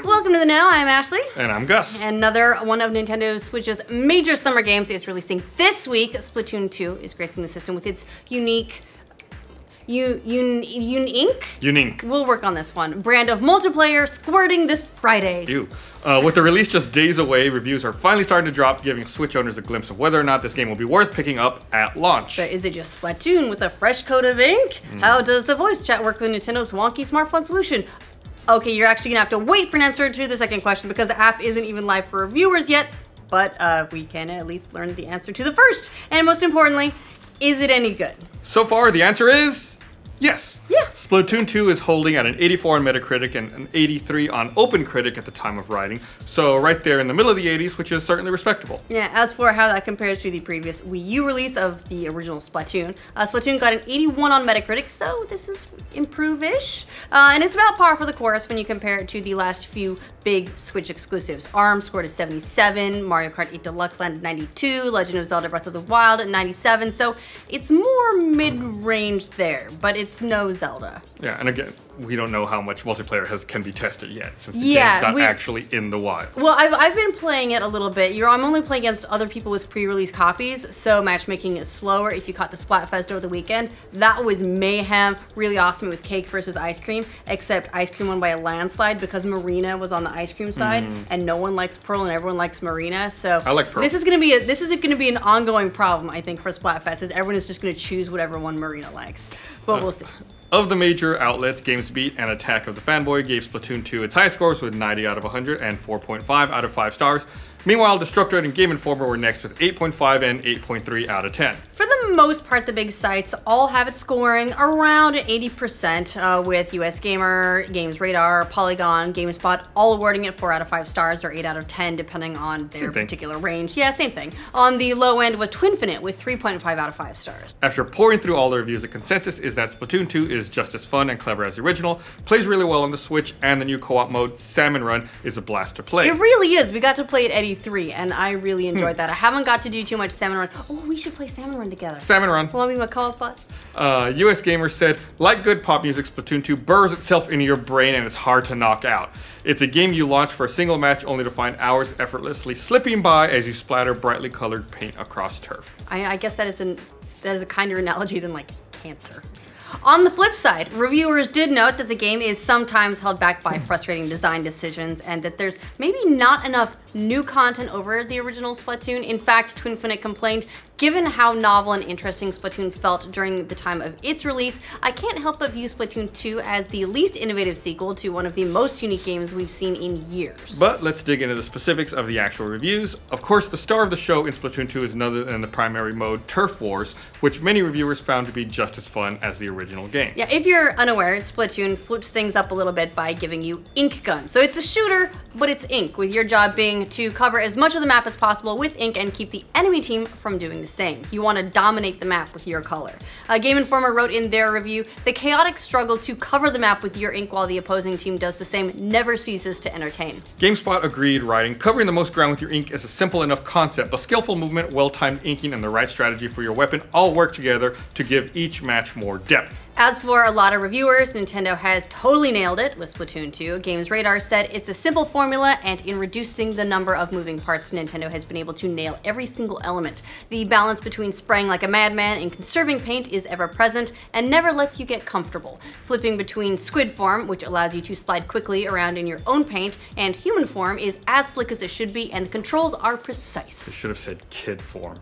Welcome to the Know. I'm Ashley. And I'm Gus. And another one of Nintendo Switch's major summer games is releasing this week. Splatoon 2 is gracing the system with its unique Unique? We'll work on this one. Brand of multiplayer squirting this Friday. Ew. With the release just days away, reviews are finally starting to drop, giving Switch owners a glimpse of whether or not this game will be worth picking up at launch. But is it just Splatoon with a fresh coat of ink? How does the voice chat work with Nintendo's wonky smartphone solution? Okay, you're actually gonna have to wait for an answer to the second question because the app isn't even live for reviewers yet, but we can at least learn the answer to the first. And most importantly, is it any good? So far, the answer is yes. Yeah. Splatoon 2 is holding at an 84 on Metacritic and an 83 on OpenCritic at the time of writing, so right there in the middle of the 80s, which is certainly respectable. Yeah, as for how that compares to the previous Wii U release of the original Splatoon, Splatoon got an 81 on Metacritic, so this is improve-ish. And it's about par for the course when you compare it to the last few big Switch exclusives. ARMS scored a 77, Mario Kart 8 Deluxe landed 92, Legend of Zelda Breath of the Wild at 97, so it's more mid-range there, but it's no Zelda. Yeah, and again, we don't know how much multiplayer can be tested yet, since the game's not actually in the wild. Well, I've been playing it a little bit. I'm only playing against other people with pre-release copies, so matchmaking is slower. If you caught the Splatfest over the weekend, that was mayhem, really awesome. It was cake versus ice cream, except ice cream won by a landslide because Marina was on the ice cream side, and no one likes Pearl and everyone likes Marina. So I like Pearl. This is gonna be an ongoing problem, I think, for Splatfest, is everyone is just gonna choose whatever one Marina likes. But we'll see. Of the major outlets, GamesBeat and Attack of the Fanboy gave Splatoon 2 its high scores with 90 out of 100 and 4.5 out of 5 stars. Meanwhile, Destructoid and Game Informer were next with 8.5 and 8.3 out of 10. For the most part, the big sites all have it scoring around 80%, with US Gamer, Games Radar, Polygon, GameSpot all awarding it 4 out of 5 stars or 8 out of 10 depending on their particular range. Yeah, same thing. On the low end was Twinfinite with 3.5 out of 5 stars. After pouring through all the reviews, the consensus is that Splatoon 2 is just as fun and clever as the original, plays really well on the Switch, and the new co-op mode, Salmon Run, is a blast to play. It really is. We got to play it Eddy 3, and I really enjoyed that. I haven't got to do too much Salmon Run. Oh, we should play Salmon Run together. Salmon Run. Want to be my co-op bot? US Gamer said, like good pop music, Splatoon 2 burrows itself into your brain and it's hard to knock out. It's a game you launch for a single match only to find hours effortlessly slipping by as you splatter brightly colored paint across turf. I guess that is a kinder analogy than like cancer. On the flip side, reviewers did note that the game is sometimes held back by frustrating design decisions and that there's maybe not enough new content over the original Splatoon. In fact, Twinfinite complained, given how novel and interesting Splatoon felt during the time of its release, I can't help but view Splatoon 2 as the least innovative sequel to one of the most unique games we've seen in years. But let's dig into the specifics of the actual reviews. Of course, the star of the show in Splatoon 2 is none other than the primary mode, Turf Wars, which many reviewers found to be just as fun as the original game. Yeah, if you're unaware, Splatoon flips things up a little bit by giving you ink guns. So it's a shooter, but it's ink, with your job being to cover as much of the map as possible with ink and keep the enemy team from doing the same. You want to dominate the map with your color. Game Informer wrote in their review, the chaotic struggle to cover the map with your ink while the opposing team does the same never ceases to entertain. GameSpot agreed, writing, covering the most ground with your ink is a simple enough concept. The skillful movement, well-timed inking, and the right strategy for your weapon all work together to give each match more depth. As for a lot of reviewers, Nintendo has totally nailed it with Splatoon 2. Games Radar said it's a simple formula, and in reducing the number of moving parts, Nintendo has been able to nail every single element. The balance between spraying like a madman and conserving paint is ever present and never lets you get comfortable. Flipping between squid form, which allows you to slide quickly around in your own paint, and human form is as slick as it should be, and the controls are precise. I should have said kid form.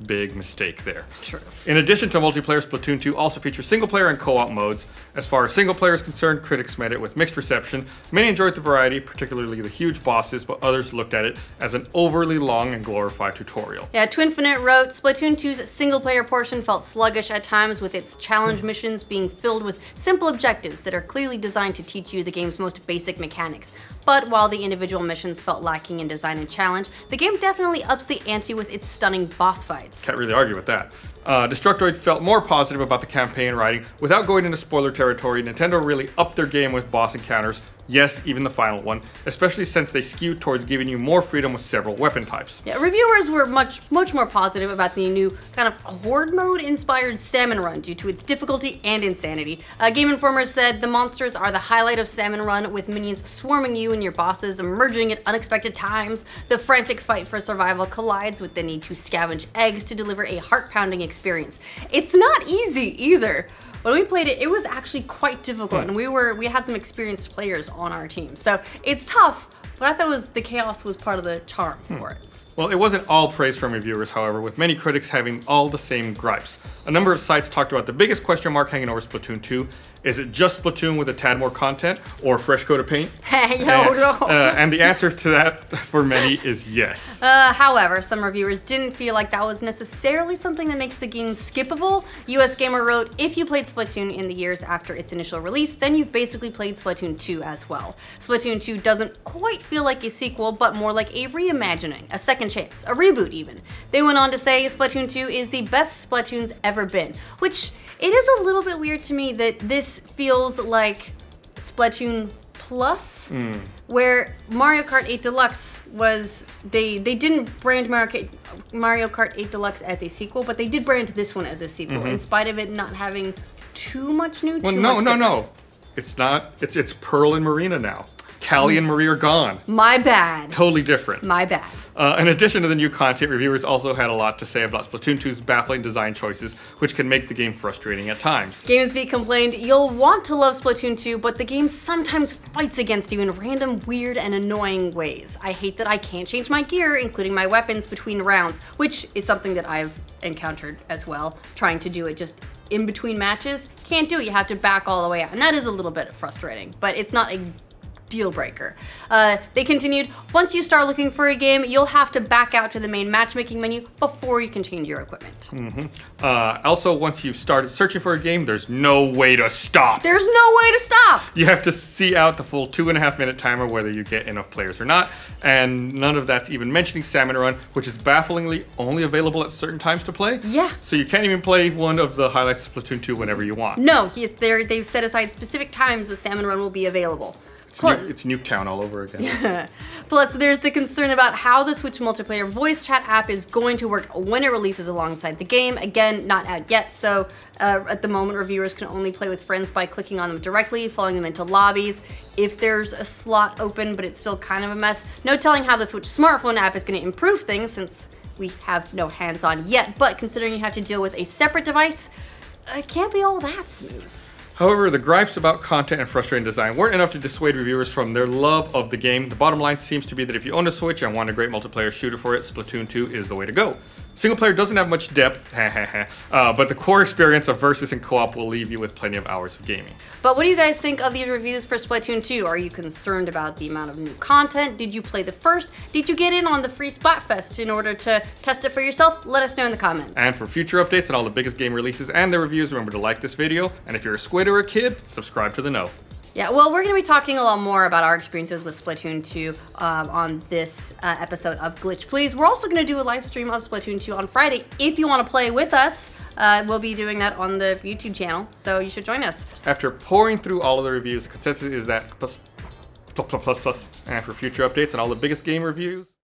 Big mistake there. It's true. In addition to multiplayer, Splatoon 2 also features single player and co-op modes. As far as single player is concerned, critics met it with mixed reception. Many enjoyed the variety, particularly the huge bosses, but others looked at it as an overly long and glorified tutorial. Yeah, Twinfinite wrote, Splatoon 2's single player portion felt sluggish at times, with its challenge missions being filled with simple objectives that are clearly designed to teach you the game's most basic mechanics. But while the individual missions felt lacking in design and challenge, the game definitely ups the ante with its stunning boss fights. Can't really argue with that. Destructoid felt more positive about the campaign writing. Without going into spoiler territory, Nintendo really upped their game with boss encounters. Yes, even the final one, especially since they skewed towards giving you more freedom with several weapon types. Yeah, reviewers were much more positive about the new kind of horde mode inspired Salmon Run due to its difficulty and insanity. Game Informer said the monsters are the highlight of Salmon Run, with minions swarming you and your bosses emerging at unexpected times. The frantic fight for survival collides with the need to scavenge eggs to deliver a heart-pounding experience. It's not easy either. When we played it, it was actually quite difficult, and we had some experienced players on our team. So it's tough, but I thought the chaos was part of the charm for it. Well, it wasn't all praise from reviewers, however, with many critics having all the same gripes. A number of sites talked about the biggest question mark hanging over Splatoon 2. Is it just Splatoon with a tad more content, or a fresh coat of paint? Hey, no. And the answer to that, for many, is yes. However, some reviewers didn't feel like that was necessarily something that makes the game skippable. US Gamer wrote, if you played Splatoon in the years after its initial release, then you've basically played Splatoon 2 as well. Splatoon 2 doesn't quite feel like a sequel, but more like a reimagining, a second chance, a reboot even. They went on to say Splatoon 2 is the best Splatoon's ever been, which it is a little bit weird to me that this feels like Splatoon Plus, where Mario Kart 8 Deluxe was, they didn't brand Mario Kart 8 Deluxe as a sequel, but they did brand this one as a sequel, in spite of it not having too much new, No. It's not. It's Pearl and Marina now. Callie and Marie are gone. My bad. Totally different. My bad. In addition to the new content, reviewers also had a lot to say about Splatoon 2's baffling design choices, which can make the game frustrating at times. GamesBeat complained, you'll want to love Splatoon 2, but the game sometimes fights against you in random, weird, and annoying ways. I hate that I can't change my gear, including my weapons, between rounds, which is something that I've encountered as well, trying to do it just in between matches. Can't do it, you have to back all the way out, and that is a little bit frustrating, but it's not a deal breaker. They continued, once you start looking for a game, you'll have to back out to the main matchmaking menu before you can change your equipment. Also, once you've started searching for a game, there's no way to stop. There's no way to stop! You have to see out the full 2.5-minute timer whether you get enough players or not, and none of that's even mentioning Salmon Run, which is bafflingly only available at certain times to play. Yeah. So you can't even play one of the highlights of Splatoon 2 whenever you want. No, they've set aside specific times the Salmon Run will be available. It's Nuketown all over again. Plus, there's the concern about how the Switch multiplayer voice chat app is going to work when it releases alongside the game. Again, not out yet, so at the moment, reviewers can only play with friends by clicking on them directly, following them into lobbies. If there's a slot open, but it's still kind of a mess. No telling how the Switch smartphone app is going to improve things, since we have no hands-on yet, but considering you have to deal with a separate device, it can't be all that smooth. However, the gripes about content and frustrating design weren't enough to dissuade reviewers from their love of the game. The bottom line seems to be that if you own a Switch and want a great multiplayer shooter for it, Splatoon 2 is the way to go. Single player doesn't have much depth, but the core experience of versus and co-op will leave you with plenty of hours of gaming. But what do you guys think of these reviews for Splatoon 2? Are you concerned about the amount of new content? Did you play the first? Did you get in on the free Splatfest in order to test it for yourself? Let us know in the comments. And for future updates on all the biggest game releases and their reviews, remember to like this video. And if you're a squid or a kid, subscribe to the know. Yeah, well, we're going to be talking a lot more about our experiences with Splatoon 2 on this episode of Glitch Please. We're also going to do a live stream of Splatoon 2 on Friday. If you want to play with us, we'll be doing that on the YouTube channel, so you should join us. After pouring through all of the reviews, the consensus is that plus. And for future updates on all the biggest game reviews,